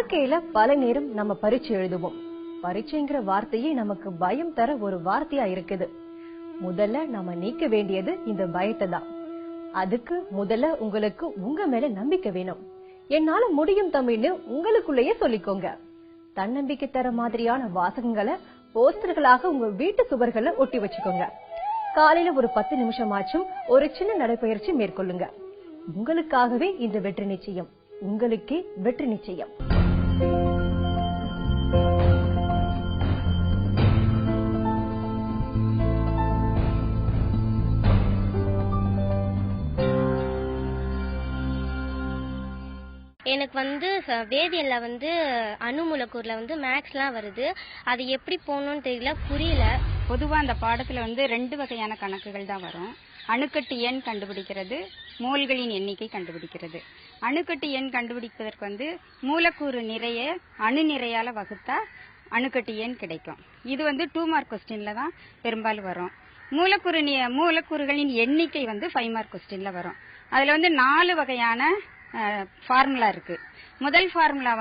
வாழ்க்கையில பல நேரம் நம்ம பரீட்சை எழுதுவோம். பரீட்சைங்கிற வார்த்தையே நமக்கு பயம் தர ஒரு வார்த்தையா இருக்குது. முதல்ல நாம நீக்க வேண்டியது இந்த பயத்தை தான். அதுக்கு முதல்ல உங்களுக்கு உங்க மேல நம்பிக்கை வேணும். என்னால முடியும் தமிழ்னு உங்களுக்குள்ளேயே சொல்லிக்கோங்க. தன்னம்பிக்கை தர மாதிரியான வாசகங்களை போஸ்டர்களாக உங்க வீட்டு சுவர்களை ஒட்டி வச்சுக்கோங்க. காலையில ஒரு 10 நிமிஷமாச்சும் ஒரு சின்ன நடைப்பயிற்சி மேற்கொள்ளுங்க. உங்களுக்காகவே இந்த வெற்றி நிச்சயம். உங்களுக்கே வெற்றி நிச்சயம். எனக்கு வேதியியல்ல அணு மூலக்கூறுல மேக்ஸ்லாம் வருது. அது எப்படி போகணும்னு தெரியல, புரியல. பொதுவாக அந்த பாடத்தில் 2 வகையான கணக்குகள் தான் வரும். அணுக்கட்டு எண் கண்டுபிடிக்கிறது, மோல்களின் எண்ணிக்கை கண்டுபிடிக்கிறது. அணுக்கட்டு எண் கண்டுபிடிப்பதற்கு மூலக்கூறு நிறைய அணு நிறையால வகுத்தா அணுக்கட்டு எண் கிடைக்கும். இது 2 மார்க் கொஸ்டின்ல தான் பெரும்பாலும் வரும். மூலக்கூறுகளின் எண்ணிக்கை 5 மார்க் கொஸ்டின்ல வரும். அதுல 4 வகையான ஃபார்முலா இருக்கு. முதல் ஃபார்முலா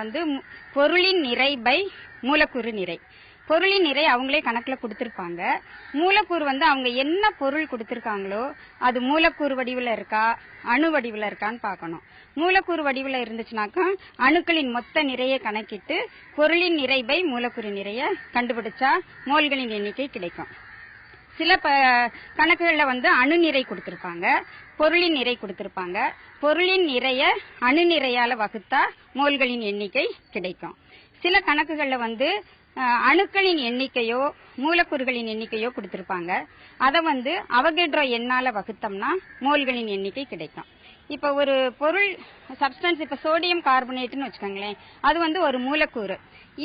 பொருளின் நிறை பை மூலக்கூறு நிறை. பொருளின் நிறை அவங்களே கணக்குல கொடுத்திருப்பாங்க. மூலக்கூறு அவங்க என்ன பொருள் கொடுத்திருக்காங்களோ அது மூலக்கூறு வடிவில் இருக்கா அணு வடிவில் இருக்கான்னு பார்க்கணும். மூலக்கூறு வடிவில் இருந்துச்சுனாக்கா அணுக்களின் மொத்த நிறையை கணக்கிட்டு பொருளின் நிறை பை மூலக்கூறு நிறைய கண்டுபிடிச்சா மோல்களின் எண்ணிக்கை கிடைக்கும். சில கணக்குகள்ல அணு நிறை கொடுத்திருப்பாங்க, பொருளின் நிறை கொடுத்திருப்பாங்க. பொருளின் நிறைய அணு நிறையால வகுத்தா மோல்களின் எண்ணிக்கை கிடைக்கும். சில கணக்குகள்ல அணுக்களின் எண்ணிக்கையோ மூலக்கூறுகளின் எண்ணிக்கையோ கொடுத்திருப்பாங்க. அதை அவகேட்ரோ எண்ணால வகுத்தோம்னா மோல்களின் எண்ணிக்கை கிடைக்கும். இப்ப ஒரு பொருள் சப்ஸ்டன்ஸ், இப்ப சோடியம் கார்பனேட்னு வச்சுக்கோங்களேன், அது ஒரு மூலக்கூறு.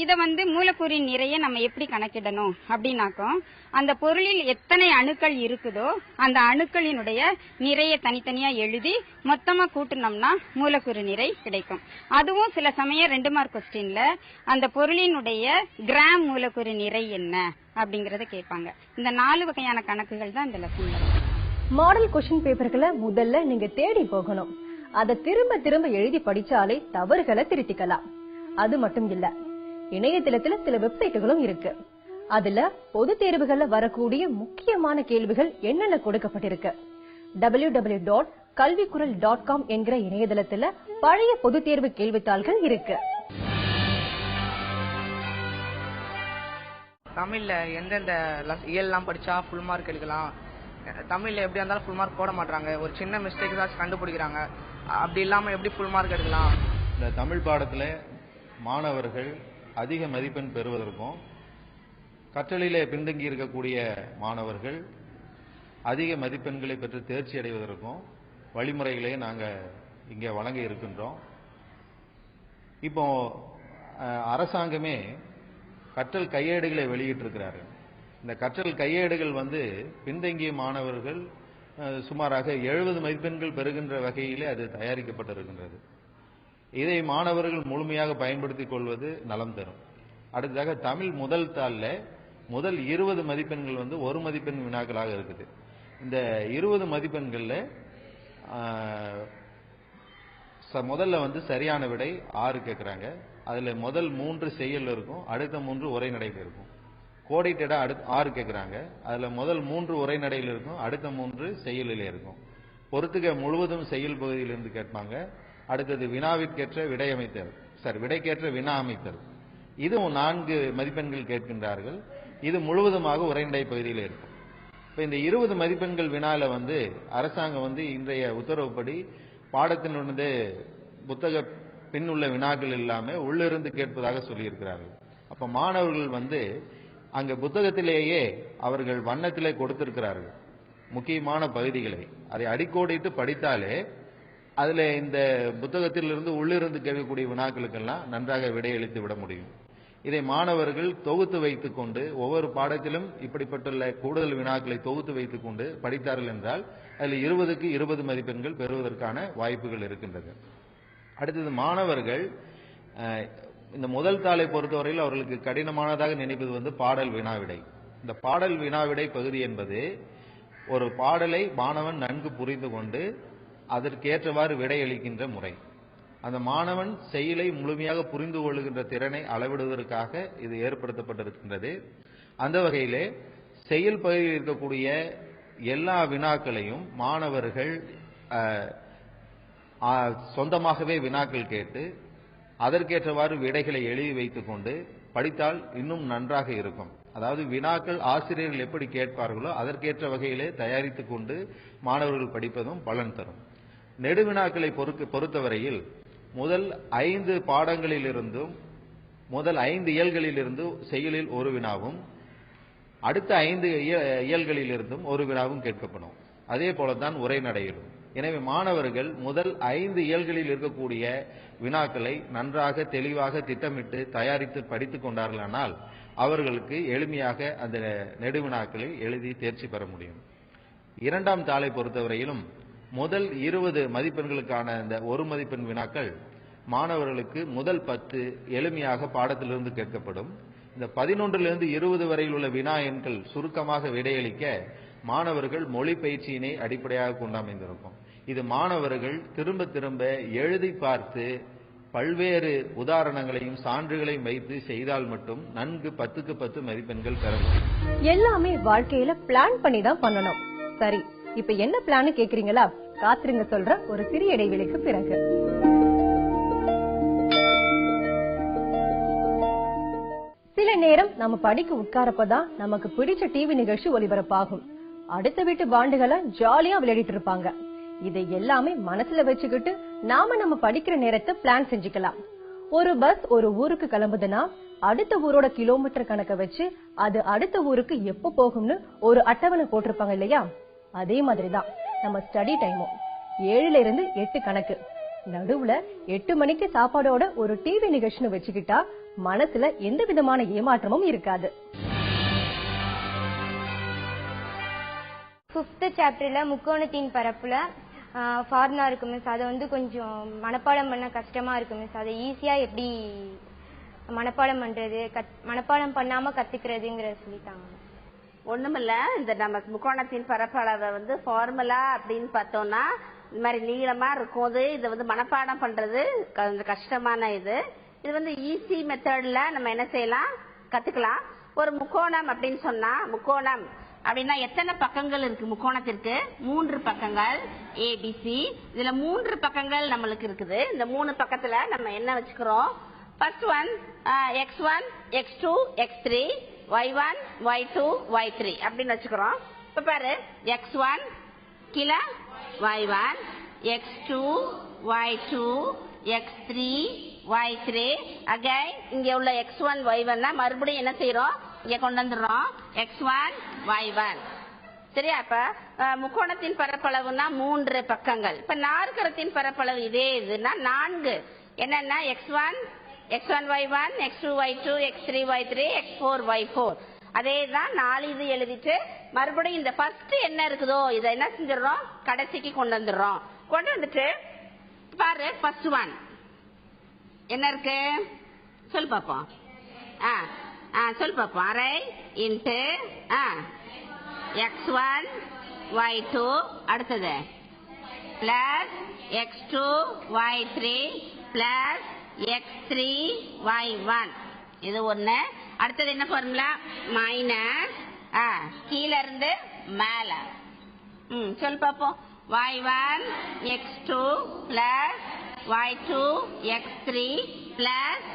இத மூலக்கூறின் நிறைய நம்ம எப்படி கணக்கிடணும் அப்படின்னாக்கும், அந்த பொருளில் எத்தனை அணுக்கள் இருக்குதோ அந்த அணுக்களினுடைய நிறைய தனித்தனியா எழுதி மொத்தமா கூட்டினோம்னா மூலக்கூறு நிறை கிடைக்கும். அதுவும் சில சமயம் 2 மார்க் கொஸ்டின்ல அந்த பொருளினுடைய கிராம் மூலக்கூறு நிறை என்ன அப்படிங்கறத கேட்பாங்க. இந்த 4 வகையான கணக்குகள் தான் இந்த லெசன்ல. மாடல் கொஸ்டின் பேப்பர்களை முதல்ல நீங்க தேடி போகணும். அதை திரும்ப திரும்ப எழுதி படிச்சாலே தவறுகளை திருத்திக்கலாம். அது மட்டும் இல்ல, இணையதளத்துல சில வெப்சைட்டுகளும் இருக்கு. அதுல பொது தேர்வுகள்ல வரக்கூடிய முக்கியமான கேள்விகள் என்னென்ன கொடுக்கப்பட்டிருக்கு. www.kalvikural.com என்கிற இணையதளத்துல பழைய பொது தேர்வு கேள்வித்தாள்கள் இருக்கு. தமிழ்ல எந்தெந்த இயல்லாம் படிச்சா ஃபுல் மார்க் எடுக்கலாம், தமிழ்ல எப்படி இருந்தாலும் ஃபுல் மார்க் போட மாட்டாங்க, ஒரு சின்ன மிஸ்டேக் தான் கண்டுபிடிக்கிறாங்க, அப்படி இல்லாம எப்படி ஃபுல் மார்க் எடுக்கலாம். இந்த தமிழ் பாடத்துல மாணவர்கள் அதிக மதிப்பெண் பெறுவதற்கும், கற்றலிலே பின்தங்கி இருக்கக்கூடிய மாணவர்கள் அதிக மதிப்பெண்களை பெற்று தேர்ச்சி அடைவதற்கும் வழிமுறைகளை நாங்க இங்க வழங்க இருக்கின்றோம். இப்போ அரசாங்கமே கற்றல் கையேடுகளை வெளியிட்டிருக்கிறார்கள். இந்த கற்றல் கையேடுகள் பின்தங்கிய மாணவர்கள் சுமாராக 70 மதிப்பெண்கள் பெறுகின்ற வகையிலே அது தயாரிக்கப்பட்டிருக்கின்றது. இதை மாணவர்கள் முழுமையாக பயன்படுத்திக் கொள்வது நலம் தரும். அடுத்ததாக தமிழ் முதல் தாள்ல முதல் 20 மதிப்பெண்கள் 1 மதிப்பெண் வினாக்களாக இருக்குது. இந்த 20 மதிப்பெண்கள்ல முதல்ல சரியான விடை 6 கேட்கிறாங்க. அதுல முதல் 3 செய்யுள் இருக்கும், அடுத்த 3 உரைநடைகள் இருக்கும். கோடிட்டடா 6 கேட்கிறாங்க. அதுல முதல் 3 உரைநடையில் இருக்கும், அடுத்த 3 செய்யுளிலே இருக்கும். பொறுத்துக முழுவதும் செய்யுள் பகுதியிலிருந்து கேட்பாங்க. அடுத்தது வினாவிற்கேற்ற விடைக்கேற்ற வினா அமைத்தல். இதுவும் 4 மதிப்பெண்கள் கேட்கின்றார்கள். இது முழுவதுமாக உரைநடை பகுதியில் இருக்கும். இப்ப இந்த 20 மதிப்பெண்கள் வினால அரசாங்கம் இன்றைய உத்தரவுப்படி பாடத்தினுடைய புத்தக பின் உள்ள வினாக்கள் இல்லாம உள்ளிருந்து கேட்பதாக சொல்லியிருக்கிறார்கள். அப்ப மாணவர்கள் அங்க புத்தகத்திலேயே அவர்கள் வண்ணத்திலே கொடுத்திருக்கிறார்கள் முக்கியமான பகுதிகளை. அதை அடிக்கோடிட்டு படித்தாலே அதுல இந்த புத்தகத்திலிருந்து உள்ளிருந்து கேட்கக்கூடிய வினாக்களுக்கெல்லாம் நன்றாக விடையளித்து விட முடியும். இதை மாணவர்கள் தொகுத்து வைத்துக் கொண்டு ஒவ்வொரு பாடத்திலும் இப்படிப்பட்டுள்ள கூடுதல் வினாக்களை தொகுத்து வைத்துக் கொண்டு படித்தார்கள் என்றால் அதில் 20க்கு 20 மதிப்பெண்கள் பெறுவதற்கான வாய்ப்புகள் இருக்கின்றது. அடுத்தது மாணவர்கள் இந்த முதல் தாளை பொறுத்தவரையில் அவர்களுக்கு கடினமானதாக நினைப்பது பாடல் வினாவிடை. இந்த பாடல் வினாவிடை பகுதி என்பது ஒரு பாடலை மாணவன் நன்கு புரிந்து கொண்டு அதற்கேற்றவாறு விடையளிக்கின்ற முறை. அந்த மாணவன் செயலை முழுமையாக புரிந்து கொள்கின்ற திறனை அளவிடுவதற்காக இது ஏற்படுத்தப்பட்டிருக்கின்றது. அந்த வகையிலே செயல் பகுதியில் இருக்கக்கூடிய எல்லா வினாக்களையும் மாணவர்கள் சொந்தமாகவே வினாக்கள் கேட்டு அதற்கேற்றவாறு விடைகளை எழுதி வைத்துக் கொண்டு படித்தால் இன்னும் நன்றாக இருக்கும். அதாவது வினாக்கள் ஆசிரியர்கள் எப்படி கேட்பார்களோ அதற்கேற்ற வகையிலே தயாரித்துக் கொண்டு மாணவர்கள் படிப்பதும் பலன் தரும். நெடுவினாக்களை பொறுத்தவரையில் முதல் 5 பாடங்களிலிருந்தும் முதல் 5 இயல்களிலிருந்து செயலில் ஒரு வினாவும் அடுத்த 5 இயல்களிலிருந்தும் ஒரு வினாவும் கேட்கப்படும். அதே போலதான் உரைநடையிலும். எனவே மாணவர்கள் முதல் 5 இயல்களில் இருக்கக்கூடிய வினாக்களை நன்றாக தெளிவாக திட்டமிட்டு தயாரித்து படித்துக் கொண்டார்களானால் அவர்களுக்கு எளிமையாக அந்த நெடுவினாக்களை எழுதி தேர்ச்சி பெற முடியும். 2ஆம் தாளை பொறுத்தவரையிலும் முதல் 20 மதிப்பெண்களுக்கான இந்த ஒரு மதிப்பெண் வினாக்கள் மாணவர்களுக்கு முதல் 10 எளிமையாக பாடத்திலிருந்து கேட்கப்படும். இந்த 11லிருந்து 20 வரையில் உள்ள வினா எண்கள் சுருக்கமாக விடையளிக்க மாணவர்கள் மொழி பயிற்சியினை அடிப்படையாக கொண்டு அமைந்திருக்கும். இது மாணவர்கள் திரும்ப திரும்ப எழுதி பார்த்து பல்வேறு உதாரணங்களையும் சான்றுகளையும் வைத்து செய்தால் மட்டும் நன்கு 10க்கு 10 மதிப்பெண்கள் பெற முடியும். எல்லாமே வாழ்க்கையில பிளான் பண்ணி தான் பண்ணணும். சரி, இப்ப என்ன பிளான் கேக்குறீங்களா? காத்திருங்க, சொல்ற ஒரு சிறிய இடைவெளிக்கு பிறகு. சில நேரம் நம்ம படிக்க உட்காரப்பதான் நமக்கு பிடிச்ச டிவி நிகழ்ச்சி ஒளிபரப்பாகும். அடுத்த வீட்டு பாண்டுகளை ஜாலியா விளையாடிட்டு இருப்பாங்க. இதை எல்லாமே மனசுல வச்சுக்கிட்டு நாம நம்ம படிக்கிற நேரத்தை பிளான் செஞ்சுக்கலாம். ஒரு பஸ் ஒரு ஊருக்கு கிளம்புதுன்னா அடுத்த ஊரோட கிலோமீட்டர் கணக்க வச்சு அது அடுத்த ஊருக்கு எப்ப போகும்னு ஒரு அட்டவணை போட்டிருப்பாங்க இல்லையா? அதே மாதிரிதான் நம்ம ஸ்டடி டைமும் 7ல இருந்து 8 கணக்கு. நடுவுல 8 மணிக்கு சாப்பாடோட ஒரு டிவி நிகழ்ச்சின்னு வச்சுக்கிட்டா மனசுல எந்த விதமான ஏமாற்றமும் இருக்காது. 5th சாப்டர்ல முக்கோணத்தின் பரப்புல ஃபார்முலா இருக்கு மிஸ். அதை வந்து கொஞ்சம் மனப்பாடம் பண்ண கஷ்டமா இருக்கு மிஸ். அதை ஈஸியா எப்படி மனப்பாடம் பண்றது, மனப்பாடம் பண்ணாம கத்துக்கிறதுங்கிற சொல்லிட்டாங்க. ஒண்ணுமில்ல, இந்த நம்ம முக்கோணத்தின் பரப்பளவை வந்து ஃபார்முலா அப்படின்னு பார்த்தோம்னா இந்த மாதிரி நீளமா இருக்கும். இதை வந்து மனப்பாடம் பண்றது கஷ்டமான இது வந்து ஈஸி மெத்தட்ல நம்ம என்ன செய்யலாம், கத்துக்கலாம். ஒரு முக்கோணம் அப்படின்னு சொன்னா, முக்கோணம் அப்படின்னா எத்தனை பக்கங்கள் இருக்கு முக்கோணத்திற்கு? 3 பக்கங்கள் ஏபிசி. இதுல 3 பக்கங்கள் நம்மளுக்கு இருக்குது. இந்த 3 பக்கத்துல நம்ம என்ன வச்சுக்கிறோம்? First one x1 x2 x3 y1 y2 y3 அப்படின்னு வச்சுக்கிறோம். இப்ப பாரு, x1 கீழே y1 x2 y2 x3 y3 again இங்க உள்ள x1 y1 மறுபடியும் என்ன செய்யறோம், இங்க கொண்டு வந்துடுறோம் x1 y1. சரியா? இப்ப முக்கோணத்தின் பரப்பளவுனா 3 பக்கங்கள். இப்ப நாற்கரத்தின் பரப்பளவு இதே இதுன்னா 4. என்னன்னா x1 y1 x2 y2 x3 y3 x4 y4. அதேதான் 4 இது எழுதிட்டு மறுபடியும் இந்த ஃபர்ஸ்ட் என்ன இருக்குதோ இதை என்ன செஞ்சிடறோம், கடைசிக்கு கொண்டு வந்துடுறோம். கொண்டு வந்துட்டு பாரு, ஃபர்ஸ்ட் ஒன் என்ன இருக்கு சொல் பாப்போம். சொல் பாப்போம். அரை இன்ட்டு x1 y2 அடுத்தது plus x2 y3 plus x3 y1. இது ஒண்ணு. அடுத்தது என்ன ஃபார்முலா? மைனஸ் கீழ இருந்து மேல. சொல் பாப்போம். y1 x2 plus y2 x3 plus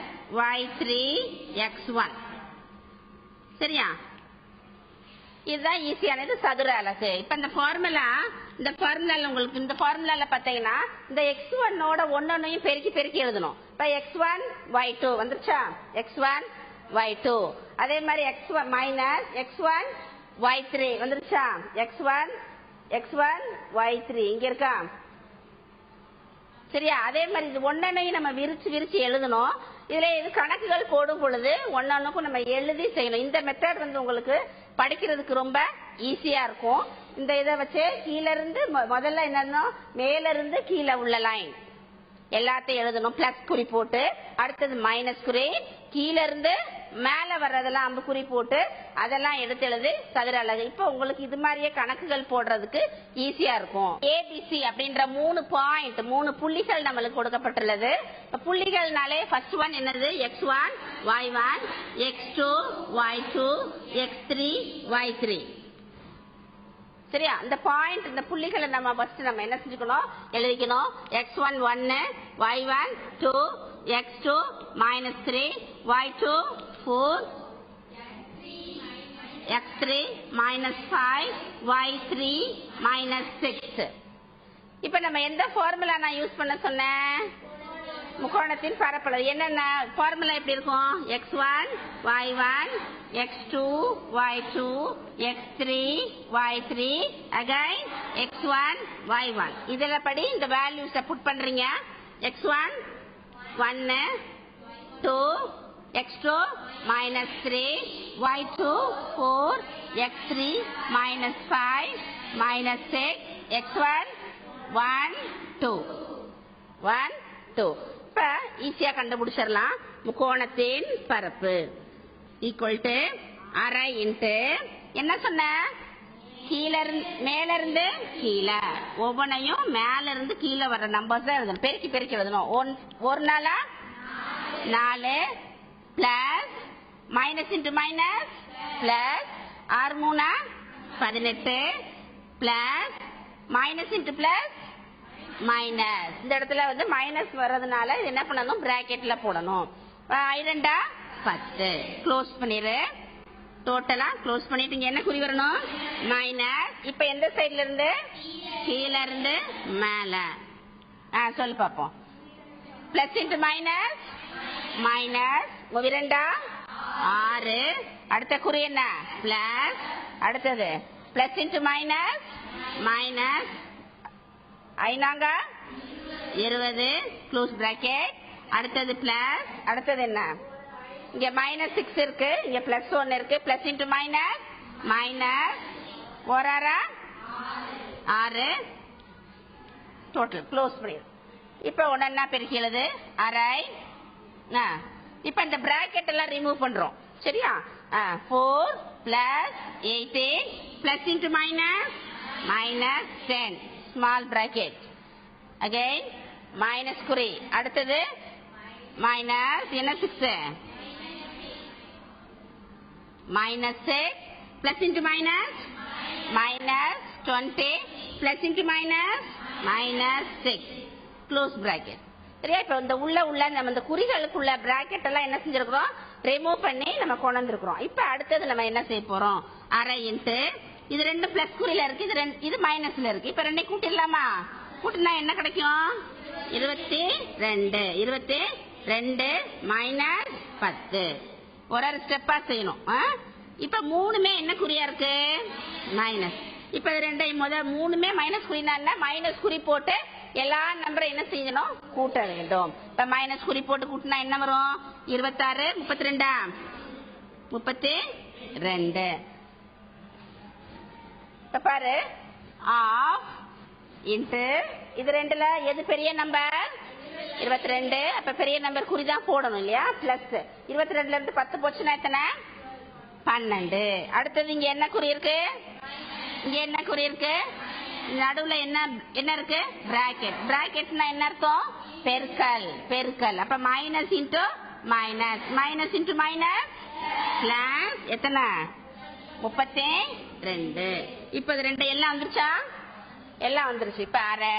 y3 x1. சரியா? இதுதான் ஈஸியானது, சதுர அலகு. இப்ப இந்த ஃபார்முலா உங்களுக்கு இந்த ஃபார்முலால பாத்தீங்கன்னா இந்த x1 ஓட ஒன்னொன்னையும் பெருக்கி எழுதணும். இப்ப x1 y2 வந்துருச்சா? x1 y2. அதே மாதிரி x1 மைனஸ் x1 y3 வந்துருச்சா? x1 y3 இங்க இருக்கா? சரியா? அதே மாதிரி இது ஒன்னொன்னையும் நம்ம விரிச்சு எழுதணும். இதுல இது கணக்குகள் போடும் பொழுது ஒன்னொன்னுக்கும் நம்ம எழுதி செய்யணும். இந்த மெத்தட் வந்து உங்களுக்கு படிக்கிறதுக்கு ரொம்ப ஈஸியா இருக்கும். இந்த இதை வச்சு கீழ இருந்து முதல்ல என்னன்னா மேல இருந்து கீழே உள்ள லைன் எல்லாத்தையும் எழுதணும். பிளஸ் குறி போட்டு அடுத்தது மைனஸ் குறி, கீழ இருந்து மேல வர்றதெல்லாம் அம்புக்குறி போட்டு அதெல்லாம் எடுத்து எழுது சதுர அலகு. இப்ப உங்களுக்கு இது மாதிரியே கணக்குகள் போடுறதுக்கு ஈஸியா இருக்கும். ஏபிசி அப்படின்ற 3 பாயிண்ட் 3 புள்ளிகள் நம்மளுக்கு கொடுக்கப்பட்டுள்ளது. புள்ளிகள்னாலே ஃபர்ஸ்ட் ஒன் என்னது? x1 y1 x2 y2 x3 y3. சரியா? இந்த பாயிண்ட் இந்த புள்ளிகளை நம்ம ஃபர்ஸ்ட் நம்ம என்ன செஞ்சுக்கணும்? எழுதிக்கணும். x1 1 y1 2 x2 -3 y2 4 x3 -5 y3 -6. இப்ப நம்ம எந்த ஃபார்முலா நான் யூஸ் பண்ண சொன்னேன்? முக்கோணத்தின் பரப்பளவு. என்னென்ன ஃபார்முலா எப்படி இருக்கும்? x1 y1 x2 y2 x3 y3 again x1 y1. இதுல படி இந்த வேல்யூஸை புட் பண்றீங்க. x1 1 2 x2 -3 y2 4 x3 -5 -6 x1 1 2 1 2. இப்ப ஈஸியா கண்டுபிடிச்சிடலாம். முக்கோணத்தின் பரப்பு ஈக்குவல் டு அரை இன்ட்டு என்ன சொன்ன? மேல இருந்து கீழே ஒவ்வொன்றையும் மேல இருந்து கீழே வர்ற நம்பர்ஸ் தான் எழுதணும். பெருக்கி பெருக்கி எழுதணும். ஒரு நாளா 4 plus minus into minus plus 6 3 18 plus minus into plus minus. இந்த இடத்துல வந்து மைனஸ் வர்றதுனால இது என்ன பண்ணணும்? பிராக்கெட்ல போடணும். 2 10 க்ளோஸ் பண்ணிரு. டோட்டலா க்ளோஸ் பண்ணிட்டு இங்க என்ன குறி வரணும்? மைனஸ். இப்ப எந்த சைடுல இருந்து? கீழே இருந்து மேல. சொல்லு பாப்போம். Plus into minus minus 2 6. அடுத்த குறி என்ன? பிளஸ். அடுத்தது plus into minus minus 5 20 close bracket. அடுத்தது பிளஸ். அடுத்தது என்ன? இங்க மைனஸ் 6 இருக்கு, இங்க பிளஸ் 1 இருக்கு. Plus into minus minus 6 total close பண்ணி. இப்ப ஒன்னா பெருக்கி எழுது அரை. இப்ப இந்த பிராக்கெட் எல்லாம் ரிமூவ் பண்றோம். சரியா? 4 plus 18 plus into minus minus 10 small bracket. Again minus குறி. அடுத்தது மைனஸ் என்ன 6 minus 6 plus into minus minus 20 plus into minus minus 6 close bracket. சரியா? இப்ப இந்த உள்ள நம்ம இந்த குறிகளுக்குள்ள பிராக்கெட் எல்லாம் என்ன செஞ்சிருக்கிறோம்? ரிமூவ் பண்ணி நம்ம கொண்டு வந்திருக்கிறோம். இப்ப அடுத்தது நம்ம என்ன செய்ய போறோம்? அரை இன்ட்டு இது 2 பிளஸ் குறியில இருக்கு, இது மைனஸ்ல இருக்கு. இப்ப 2 கூட்டிடலாமா? கூட்டினா என்ன கிடைக்கும்? 22 22 மைனஸ் 10. ஒரு ஸ்டெப்பா செய்யணும். இப்ப 3மே என்ன குறியா இருக்கு? மைனஸ். இப்ப 2 3மே மைனஸ் குறினா மைனஸ் குறி போட்டு எல்லா நம்பரை என்ன செய்யணும்? கூட்ட வேண்டும். இப்ப மைனஸ் குறி போட்டு கூட்டினா என்ன வரும்? 26 32 32. இப்ப பாரு ஆஃப் இன்ட்டு இது 2ல எது பெரிய நம்பர்? 22. அப்ப பெரிய நம்பர் குறிதான் போடணும் இல்லையா? பிளஸ் 22ல இருந்து 10 போச்சுன்னா எத்தனை? 12. அடுத்தது இங்க என்ன குறி இருக்கு? இங்க என்ன குறி இருக்கு? நடுவுல என்ன இருக்கு? பிராக்கெட். பிராக்கெட்னா என்ன அர்த்தம்? பெருக்கல் பெருக்கல். அப்ப minus into minus minus into minus plus எத்தனை? 32. இப்ப இது 2 எல்லாம் வந்துருச்சா? எல்லாம் வந்துருச்சு. இப்ப அரை.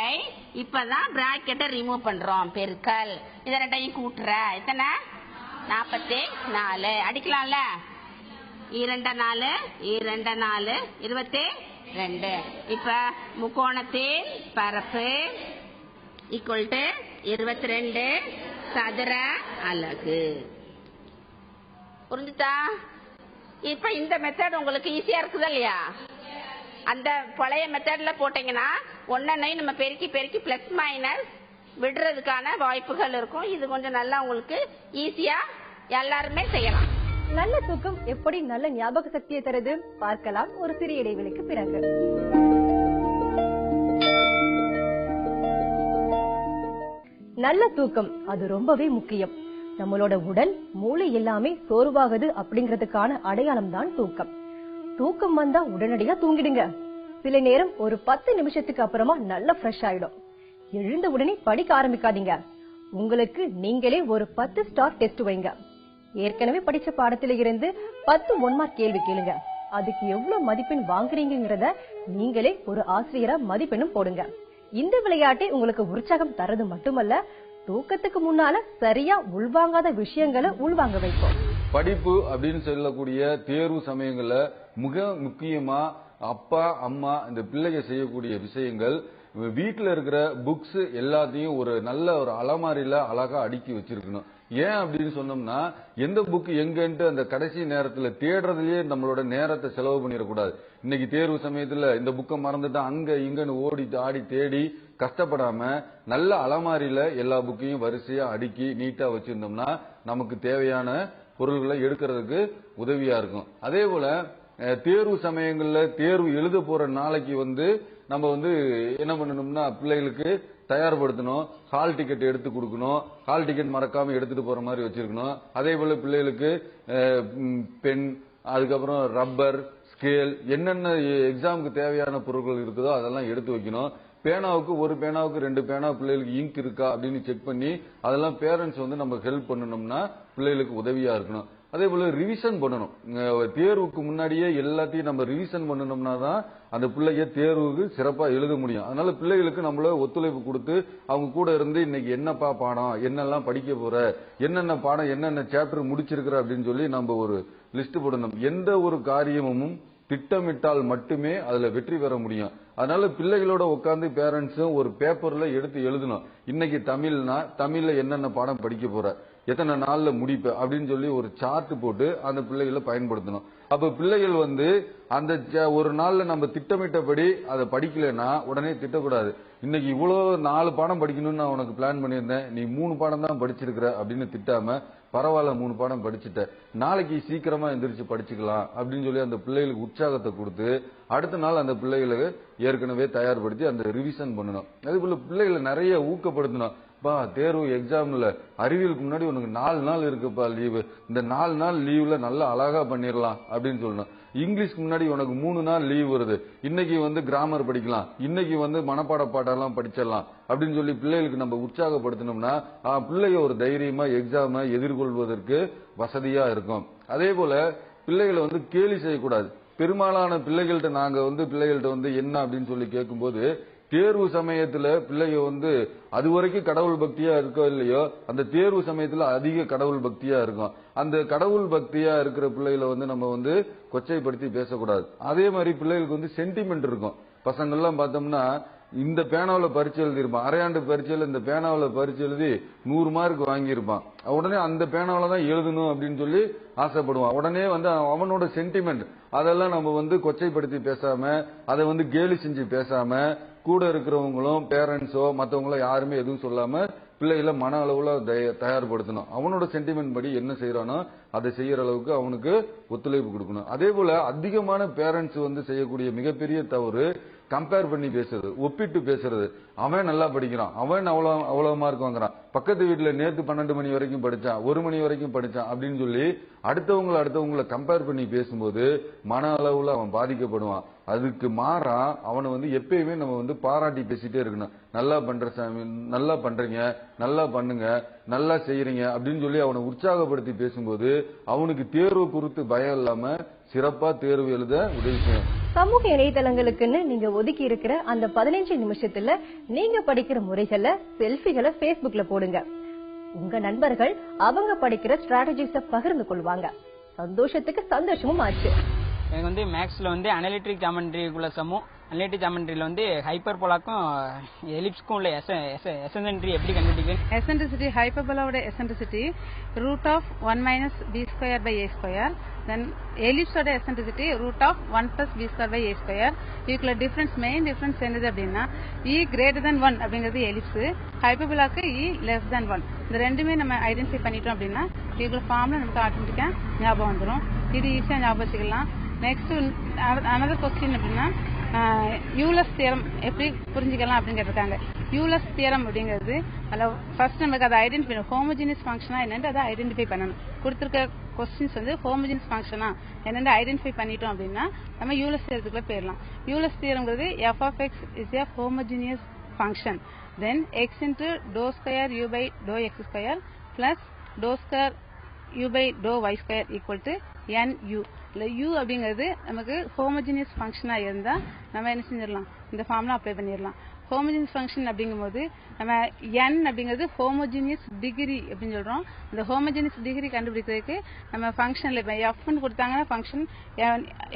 இப்பதான் பிராக்கெட்டை ரிமூவ் பண்றோம். பெருக்கல். இத 2ஐயும் கூட்டுற எத்தனை? 44. அடிக்கலாம்ல? 2 4 2 4 22. இப்ப முக்கோணத்தின் பரப்பு ஈக்குவல் டு 22 சதுர அலகு. புரிஞ்சுதா? இப்ப இந்த மெத்தட் உங்களுக்கு ஈஸியா இருக்குதா இல்லையா? அந்த பழைய மெத்தட்ல போட்டீங்கன்னா ஒன்னையும் நம்ம பெருக்கி பெருக்கி பிளஸ் மைனஸ் விடுறதுக்கான வாய்ப்புகள் இருக்கும். இது கொஞ்சம் நல்லா உங்களுக்கு ஈஸியா எல்லாருமே செய்யலாம். நல்ல தூக்கம் எப்படி நல்ல ஞாபக சக்தியை தருது பார்க்கலாம் ஒரு சிறிய இடைவெளிக்கு பிறகு. நல்ல தூக்கம் அது ரொம்பவே முக்கியம். நம்மளோட உடல் மூளை எல்லாமே சோர்வாகுது அப்படிங்கறதுக்கான அடையாளம் தான் தூக்கம். தூக்கம் வந்தா உடனடியா தூங்கிடுங்க. சில நேரம் ஒரு 10 நிமிஷத்துக்கு அப்புறமா நல்லா ஃப்ரெஷ் ஆயிடும். எழுந்த உடனே படிக்க ஆரம்பிக்காதீங்க. உங்களுக்கு நீங்களே ஒரு 10 ஸ்டார் டெஸ்ட் வைங்க. ஏற்கனவே படிச்ச பாடத்தில இருந்து 10 1 மார்க் கேள்வி கேளுங்க. அதுக்கு எவ்வளவு மதிப்பெண் வாங்குறீங்கிறத நீங்களே ஒரு ஆசிரியரா மதிப்பெண்ணும் போடுங்க. இந்த விளையாட்டை உங்களுக்கு உற்சாகம் தரது மட்டுமல்ல, தூக்கத்துக்கு முன்னால சரியா உள்வாங்காத விஷயங்களை உள்வாங்க வைக்கும். படிப்பு அப்படின்னு சொல்லக்கூடிய தேர்வு சமயங்கள்ல மிக முக்கியமா அப்பா அம்மா இந்த பிள்ளைங்க செய்யக்கூடிய விஷயங்கள், வீட்டுல இருக்கிற புக்ஸ் எல்லாத்தையும் ஒரு நல்ல ஒரு அலமாரியில அழகா அடுக்கி வச்சிருக்கணும். ஏன் அப்படின்னு சொன்னோம்னா, எந்த புக் எங்கன்ட்டு அந்த கடைசி நேரத்துல தேடுறதுலயே நம்மளோட நேரத்தை செலவு பண்ணிடக்கூடாது. இன்னைக்கு தேர்வு சமயத்துல இந்த புக்கை மறந்துட்டா அங்க இங்கன்னு ஓடி ஆடி தேடி கஷ்டப்படாம நல்ல அலமாரியில எல்லா புக்கையும் வரிசையா அடுக்கி நீட்டா வச்சிருந்தோம்னா நமக்கு தேவையான பொருள்களை எடுக்கிறதுக்கு உதவியா இருக்கும். அதே போல தேர்வு சமயங்கள்ல தேர்வு எழுத போற நாளைக்கு நம்ம என்ன பண்ணணும்னா, பிள்ளைகளுக்கு தயார்படுத்தணும். ஹால் டிக்கெட் எடுத்து கொடுக்கணும். ஹால் டிக்கெட் மறக்காம எடுத்துட்டு போற மாதிரி வச்சிருக்கணும். அதே போல பிள்ளைகளுக்கு பென், அதுக்கப்புறம் ரப்பர், ஸ்கேல், என்னென்ன எக்ஸாமுக்கு தேவையான பொருட்கள் இருக்குதோ அதெல்லாம் எடுத்து வைக்கணும். பேனாவுக்கு ஒரு பேனாவுக்கு 2 பேனா பிள்ளைகளுக்கு இங்க் இருக்கா அப்படின்னு செக் பண்ணி அதெல்லாம் பேரண்ட்ஸ் நம்ம ஹெல்ப் பண்ணணும்னா பிள்ளைகளுக்கு உதவியா இருக்கணும். அதே போல ரிவிஷன் பண்ணணும். தேர்வுக்கு முன்னாடியே எல்லாத்தையும் நம்ம ரிவிஷன் பண்ணணும்னா தான் அந்த பிள்ளைய தேர்வுக்கு சிறப்பா எழுத முடியும். அதனால பிள்ளைகளுக்கு நம்மள ஒத்துழைப்பு கொடுத்து அவங்க கூட இருந்து இன்னைக்கு என்னப்பா பாடம், என்னெல்லாம் படிக்க போற, என்னென்ன பாடம், என்னென்ன சாப்டர் முடிச்சிருக்கிற அப்படின்னு சொல்லி நம்ம ஒரு லிஸ்ட் போடணும். எந்த ஒரு காரியமும் திட்டமிட்டால் மட்டுமே அதுல வெற்றி பெற முடியும். அதனால பிள்ளைகளோட உட்கார்ந்து பேரண்ட்ஸும் ஒரு பேப்பர்ல எடுத்து எழுதணும். இன்னைக்கு தமிழ்னா தமிழ்ல என்னென்ன பாடம் படிக்க போற, எத்தனை நாள்ல முடிப்ப அப்படின்னு சொல்லி ஒரு சார்ட் போட்டு அந்த பிள்ளைகளை பயன்படுத்தணும். அப்ப பிள்ளைகள் அந்த ஒரு நாள்ல நம்ம திட்டமிட்டபடி அதை படிக்கலன்னா உடனே திட்டக்கூடாது. இன்னைக்கு இவ்வளவு 4 பாடம் படிக்கணும்னு நான் உனக்கு பிளான் பண்ணியிருந்தேன், நீ 3 பாடம் தான் படிச்சிருக்கிற அப்படின்னு திட்டாம, பரவாயில்ல 3 பாடம் படிச்சுட்ட, நாளைக்கு சீக்கிரமா எந்திரிச்சு படிச்சுக்கலாம் அப்படின்னு சொல்லி அந்த பிள்ளைகளுக்கு உற்சாகத்தை கொடுத்து அடுத்த நாள் அந்த பிள்ளைகளுக்கு ஏற்கனவே தயார்படுத்தி அந்த ரிவிஷன் பண்ணணும். அதே போல பிள்ளைகளை நிறைய ஊக்கப்படுத்தணும். தேர்வு எக்ஸாம்ல அறிவியலுக்கு முன்னாடி உனக்கு 4 நாள் இருக்குப்பா லீவு, இந்த 4 நாள் லீவ்ல நல்லா அழகா பண்ணிடலாம் அப்படின்னு சொல்லணும். இங்கிலீஷ்க்கு முன்னாடி உனக்கு 3 நாள் லீவ் வருது, இன்னைக்கு கிராமர் படிக்கலாம், இன்னைக்கு மனப்பாட பாட்டெல்லாம் படிச்சிடலாம் அப்படின்னு சொல்லி பிள்ளைகளுக்கு நம்ம உற்சாகப்படுத்தணும்னா பிள்ளைங்க ஒரு தைரியமா எக்ஸாமை எதிர்கொள்வதற்கு வசதியா இருக்கும். அதே போல பிள்ளைகளை கேலி செய்யக்கூடாது. பெரும்பாலான பிள்ளைகள்கிட்ட நாங்க பிள்ளைகள்கிட்ட என்ன அப்படின்னு சொல்லி கேட்கும்போது, தேர்வு சமயத்துல பிள்ளைங்க அது வரைக்கும் கடவுள் பக்தியா இருக்கோ இல்லையோ, அந்த தேர்வு சமயத்துல அதிக கடவுள் பக்தியா இருக்கும். அந்த கடவுள் பக்தியா இருக்கிற பிள்ளைகளை நம்ம கொச்சைப்படுத்தி பேசக்கூடாது. அதே மாதிரி பிள்ளைகளுக்கு சென்டிமெண்ட் இருக்கும். பசங்கள்லாம் பார்த்தோம்னா இந்த பேனாவில பரீட்சை எழுதியிருப்பான், அரையாண்டு பரீட்சையில இந்த பேனாவில பரீட்சை எழுதி 100 மார்க் வாங்கியிருப்பான். உடனே அந்த பேனாவில தான் எழுதணும் அப்படின்னு சொல்லி ஆசைப்படுவான். உடனே அவனோட சென்டிமெண்ட் அதெல்லாம் நம்ம கொச்சைப்படுத்தி பேசாம, அதை கேலி செஞ்சு பேசாம, கூட இருக்கிறவங்களும் பேரண்ட்ஸோ மற்றவங்களோ யாருமே எதுவும் சொல்லாம பிள்ளைகளை மன அளவுல தயார்படுத்தணும். அவனோட சென்டிமெண்ட் படி என்ன செய்யறானோ அதை செய்யற அளவுக்கு அவனுக்கு ஒத்துழைப்பு கொடுக்கணும். அதே போல அதிகமான பேரண்ட்ஸ் செய்யக்கூடிய மிகப்பெரிய தவறு கம்பேர் பண்ணி பேசுறது, ஒப்பிட்டு பேசுறது. அவன் நல்லா படிக்கிறான், அவன் அவ்வளவு மார்க் வாங்குறான், பக்கத்து வீட்டுல நேத்து 12 மணி வரைக்கும் படிச்சான், 1 மணி வரைக்கும் படிச்சான் அப்படின்னு சொல்லி அடுத்தவங்களை கம்பேர் பண்ணி பேசும்போது மன அளவுல அவன் பாதிக்கப்படுவான். அதுக்கு மாறா அவனை எப்பயுமே நம்ம பாராட்டி பேசிட்டே இருக்கணும். நல்லா பண்ற சாமி, நல்லா பண்றீங்க, நல்லா பண்ணுங்க, நல்லா செய்யறீங்க அப்படின்னு சொல்லி அவனை உற்சாகப்படுத்தி பேசும்போது அவனுக்கு தேர்வு குறித்து பயம் இல்லாம சிறப்பா தேர்வு எழுத உதவி செய்யும். சமூக இணையதளங்களுக்குன்னு நீங்க ஒதுக்கி இருக்கிற அந்த 15 நிமிஷத்துல நீங்க படிக்கிற முறைகளை செல்ஃபிகளை Facebookல போடுங்க. உங்க நண்பர்கள் அவங்க படிக்கிற ஸ்ட்ராட்டஜிஸ பகிர்ந்து கொள்வாங்க. சந்தோஷத்துக்கு சந்தோஷமும் ஆச்சு. எனக்கு மேக்ஸ்ல அனலிட்டிக் ஜாமெட்ரிக்குள்ள சமம், அனலிட்டிக் ஜாமெட்ரியில ஹைப்பர்போலாக்கும் எலிப்ஸ்க்கும் உள்ள எசென்ட்ரி எப்படி கண்டுபிடிக்கும்? எசென்ட்ரிசிட்டி, ஹைப்பர்போலாவோட எசென்ட்ரிசிட்டி √1 - b²/a². தென் எலிப்ஸோட எசென்ட்ரிசிட்டி √1 + b²/a². இதுக்குள்ள டிஃபரன்ஸ், மெயின் டிஃபரன்ஸ் என்னது அப்படின்னா E > 1 அப்படிங்கிறது எலிப்ஸ், ஹைப்பர்போலாக்கு E < 1. இந்த ரெண்டுமே நம்ம ஐடென்டிஃபை பண்ணிட்டோம் அப்படின்னா இதுக்குள்ள ஃபார்ம்ல நமக்கு ஆட்டோமேட்டிக்கா ஞாபகம் வந்துடும். இது ஈஸியா ஞாபகம் வச்சுக்கலாம். நெக்ஸ்ட் another கொஸ்டின் அப்படின்னா யூலர்ஸ் தியரம் எப்படி புரிஞ்சுக்கலாம் அப்படின்னு கேட்டிருக்காங்க. யூலர்ஸ் தியரம் அப்படிங்கிறது அதில் ஃபர்ஸ்ட் நமக்கு அதை ஐடென்டிஃபை பண்ணணும். ஹோமோஜினியஸ் ஃபங்க்ஷனா என்னன்னு அதை ஐடென்டிஃபை பண்ணணும். கொடுத்துருக்க கொஸ்டின்ஸ் வந்து ஹோமோஜினியஸ் ஃபங்க்ஷனா என்னன்னு ஐடென்டிஃபை பண்ணிட்டோம் அப்படின்னா நம்ம யூலர்ஸ் தியரத்துக்குள்ள போயிடலாம். யூலர்ஸ் தியரம்ங்கிறது f of x is a homogeneous function. Then x into dou square u by dou x square plus dou square u by dou y square equal to nu. இல்லை u அப்படிங்கிறது நமக்கு homogeneous ஃபங்க்ஷனா இருந்தா நம்ம என்ன செஞ்சிடலாம், இந்த formula apply பண்ணிடலாம். Homogeneous function அப்படிங்கும்போது நம்ம n அப்படிங்கிறது ஹோமோஜினியஸ் டிகிரி அப்படின்னு சொல்றோம். இந்த ஹோமோஜினியஸ் டிகிரி கண்டுபிடிக்கிறதுக்கு நம்ம ஃபங்க்ஷன்ல இப்போ எஃப்னு கொடுத்தாங்கன்னா function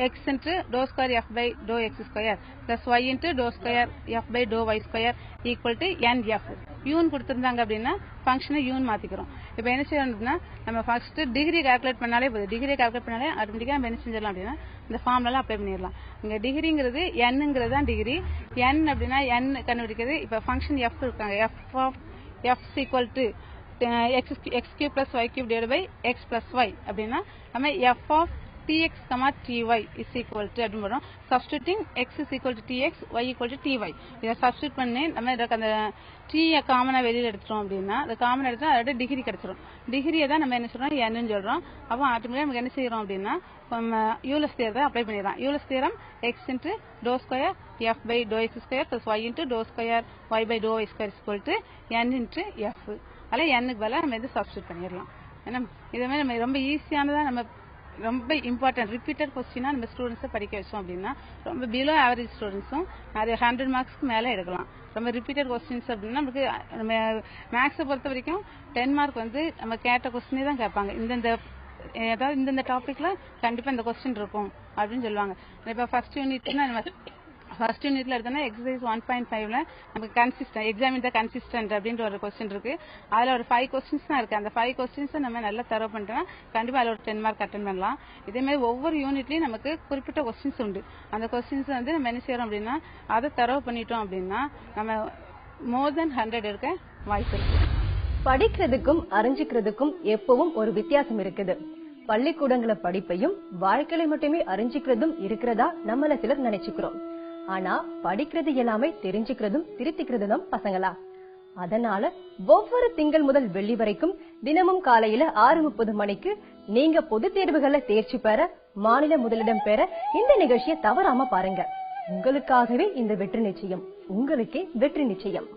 X into do square F by do X square plus Y into do square F by do Y square equal to N F. யூன்னு கொடுத்துருந்தாங்க அப்படின்னா ஃபங்க்ஷனை யூன்னு மாத்திக்கிறோம். இப்போ என்ன செய்யணும் அப்படின்னா நம்ம ஃபர்ஸ்ட் டிகிரி கால்குலேட் பண்ணாலே போதும். டிகிரி கால்குலேட் பண்ணாலே ஆட்டோமேட்டிக்காக நம்ம என்ன செஞ்சிடலாம் அப்படின்னா இந்த ஃபார்ம்லாம் அப்ளை பண்ணிடலாம். இங்க டிகிரிங்கிறது என்னங்கிறது தான் டிகிரி. n அப்படின்னா n கண்டுபிடிக்கிறது. இப்போ ஃபங்க்ஷன் எஃப் இருக்காங்க. F of F equal to X cube plus Y cube divide by X plus Y அப்படின்னா நம்ம F of tx, ty is equal to அப்படின்னு போடுறோம். substituting x is equal to tx, y equal to ty. இதை substitute பண்ணி நம்ம இதுக்கு அந்த t காமனா வெளியில எடுத்துட்டோம் அப்படின்னா அது காமன் எடுத்தா அதோட டிகிரி கிடைச்சிரும். டிகிரியை தான் நம்ம என்ன சொல்றோம் n சொல்றோம். அப்போ ஆட்டோமேட்டிக்கா நமக்கு என்ன செய்யறோம் அப்படின்னா யூலர்ஸ் தியரத்தை அப்ளை பண்ணிடலாம். Euler's theorem x into dou square f by dou x square plus y into dou square y by dou y square is equal to n into f. அதனால n-க்கு பதிலா நம்ம இது சப்ஸ்டியூட் பண்ணிடலாம். ஏன்னா இதே மாதிரி நம்ம ரொம்ப ஈஸியானதா நம்ம ரொம்ப இம்பார்ட்டன்ட் ரிப்பீட்டட் கொஸ்டினா நம்ம ஸ்டூடெண்ட்ஸை படிக்க வச்சோம் அப்படின்னா ரொம்ப பிலோ ஆவரேஜ் ஸ்டூடெண்ட்ஸும் நிறைய 100 மார்க்ஸ்க்கு மேலே எடுக்கலாம். ரொம்ப ரிப்பீட்டட் கொஸ்டின்ஸ் அப்படின்னா நமக்கு நம்ம மேக்ஸை பொறுத்த வரைக்கும் 10 மார்க் வந்து நம்ம கேட்ட கொஸ்டினே தான் கேட்பாங்க. இந்தந்த டாபிக்ல கண்டிப்பா இந்த கொஸ்டின் இருக்கும் அப்படின்னு சொல்லுவாங்க. இப்போ ஃபர்ஸ்ட் யூனிட்ல எடுத்தோம்னா எக்ஸசைஸ் 1.5ல நமக்கு கன்சிஸ்டன்ட் எக்ஸாமின் த கன்சிஸ்டன்ட் அப்படின்ற ஒரு கொஸ்டின் இருக்கு. அதுல ஒரு 5 கொஸ்டின்ஸ் தான் இருக்கு. அந்த 5 கொஸ்டின்ஸ் நம்ம நல்லா தரவு பண்ணிட்டோம்னா கண்டிப்பா அதுல ஒரு 10 மார்க் அட்டென்ட் பண்ணலாம். இதே மாதிரி ஒவ்வொரு யூனிட்லயும் நமக்கு குறிப்பிட்ட கொஸ்டின்ஸ் உண்டு. அந்த கொஸ்டின்ஸ் வந்து நம்ம என்ன செய்யறோம் அப்படின்னா அதை தரவு பண்ணிட்டோம் அப்படின்னா நம்ம மோர் தென் 100 எடுக்க வாய்ப்பு இருக்கு. படிக்கிறதுக்கும் அறிஞ்சிக்கிறதுக்கும் எப்பவும் ஒரு வித்தியாசம் இருக்குது. பள்ளிக்கூடங்கள படிப்பையும் வாழ்க்கையில மட்டுமே அறிஞ்சிக்கிறதும் இருக்கிறதா நம்மள சிலர் நினைச்சுக்கிறோம். ஆனா படிக்கிறது எல்லாமே தெரிஞ்சுக்கிறதும் திருத்திக்கிறதும் தான் பசங்களா. அதனால ஒவ்வொரு திங்கள் முதல் வெள்ளி வரைக்கும் தினமும் காலையில 6:30 மணிக்கு நீங்க பொது தேர்வுகளை தேர்ச்சி பெற, மாநில முதலிடம் பெற இந்த நிகழ்ச்சியை தவறாம பாருங்க. உங்களுக்காகவே இந்த வெற்றி நிச்சயம். உங்களுக்கே வெற்றி நிச்சயம்.